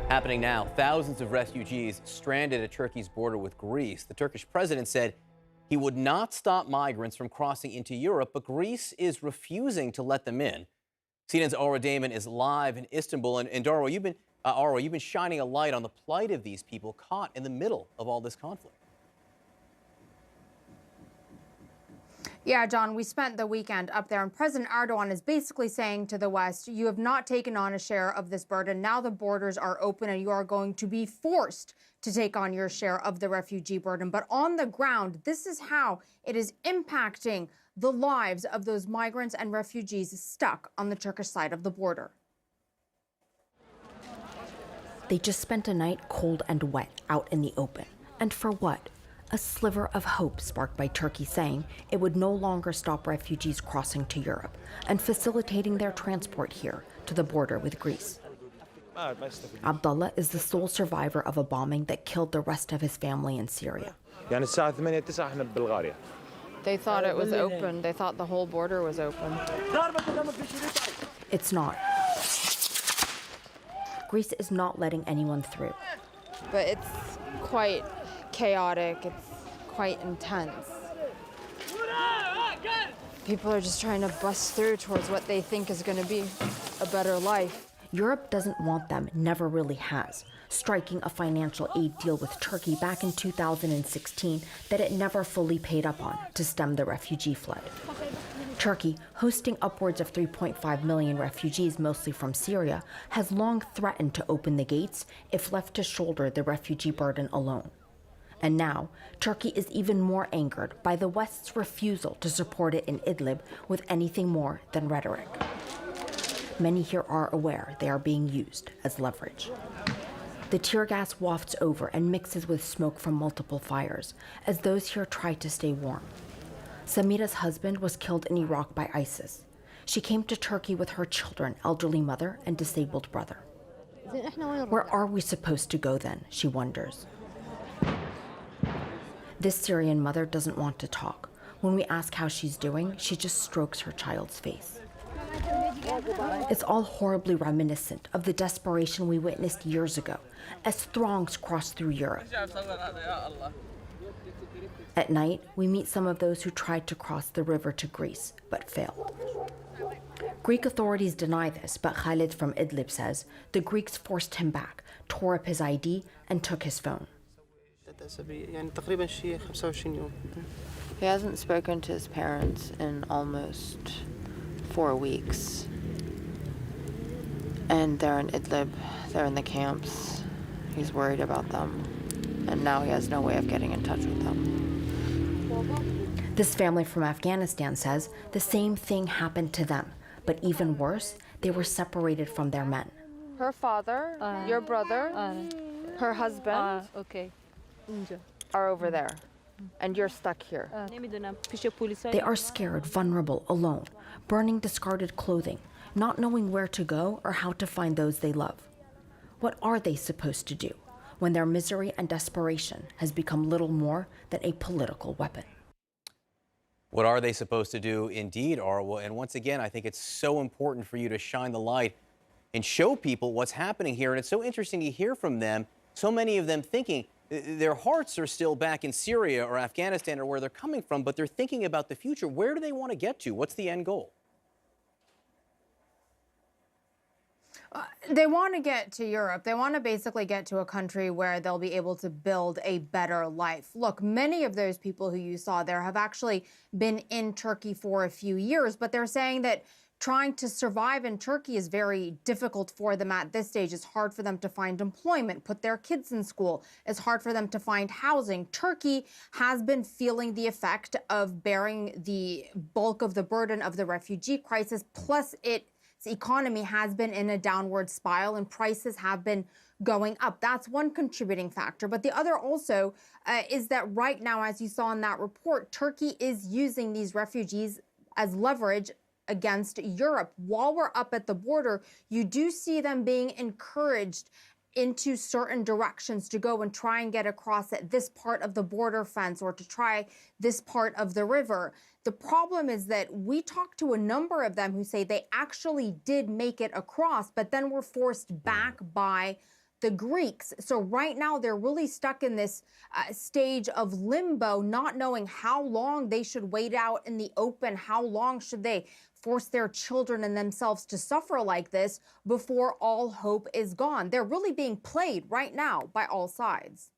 Happening now, thousands of refugees stranded at Turkey's border with Greece. The Turkish president said he would not stop migrants from crossing into Europe, but Greece is refusing to let them in. CNN's Aura Damon is live in Istanbul. And Darwa, you've been shining a light on the plight of these people caught in the middle of all this conflict. Yeah, John, we spent the weekend up there, and President Erdogan is basically saying to the West, you have not taken on a share of this burden. Now the borders are open and you are going to be forced to take on your share of the refugee burden. But on the ground, this is how it is impacting the lives of those migrants and refugees stuck on the Turkish side of the border. They just spent a night cold and wet out in the open. And for what? A sliver of hope sparked by Turkey saying it would no longer stop refugees crossing to Europe and facilitating their transport here to the border with Greece. Abdullah is the sole survivor of a bombing that killed the rest of his family in Syria. They thought it was open. They thought the whole border was open. It's not. Greece is not letting anyone through. But it's quite chaotic, it's quite intense. People are just trying to bust through towards what they think is going to be a better life. Europe doesn't want them, never really has, striking a financial aid deal with Turkey back in 2016 that it never fully paid up on to stem the refugee flood. Turkey, hosting upwards of 3.5 million refugees, mostly from Syria, has long threatened to open the gates if left to shoulder the refugee burden alone. And now, Turkey is even more angered by the West's refusal to support it in Idlib with anything more than rhetoric. Many here are aware they are being used as leverage. The tear gas wafts over and mixes with smoke from multiple fires as those here try to stay warm. Samira's husband was killed in Iraq by ISIS. She came to Turkey with her children, elderly mother, and disabled brother. Where are we supposed to go then, she wonders. This Syrian mother doesn't want to talk. When we ask how she's doing, she just strokes her child's face. It's all horribly reminiscent of the desperation we witnessed years ago as throngs crossed through Europe. At night, we meet some of those who tried to cross the river to Greece, but failed. Greek authorities deny this, but Khalid from Idlib says the Greeks forced him back, tore up his ID, and took his phone. He hasn't spoken to his parents in almost 4 weeks. And they're in Idlib, they're in the camps. He's worried about them. And now he has no way of getting in touch with them. This family from Afghanistan says the same thing happened to them, but even worse, they were separated from their men. Her father, your brother, her husband, are over there, and you're stuck here. They are scared, vulnerable, alone, burning discarded clothing, not knowing where to go or how to find those they love. What are they supposed to do when their misery and desperation has become little more than a political weapon? What are they supposed to do indeed, Arwa? And once again, I think it's so important for you to shine the light and show people what's happening here. And it's so interesting to hear from them, so many of them thinking their hearts are still back in Syria or Afghanistan or where they're coming from, but they're thinking about the future. Where do they want to get to? What's the end goal? They want to get to Europe. They want to basically get to a country where they'll be able to build a better life. Look, many of those people who you saw there have actually been in Turkey for a few years, but they're saying that trying to survive in Turkey is very difficult for them at this stage. It's hard for them to find employment, put their kids in school. It's hard for them to find housing. Turkey has been feeling the effect of bearing the bulk of the burden of the refugee crisis, plus its economy has been in a downward spiral and prices have been going up. That's one contributing factor. But the other also is that right now, as you saw in that report, Turkey is using these refugees as leverage against Europe. While we're up at the border, you do see them being encouraged into certain directions to go and try and get across at this part of the border fence or to try this part of the river. The problem is that we talked to a number of them who say they actually did make it across, but then were forced back by the Greeks. So right now they're really stuck in this stage of limbo, not knowing how long they should wait out in the open, how long should they force their children and themselves to suffer like this before all hope is gone. They're really being played right now by all sides.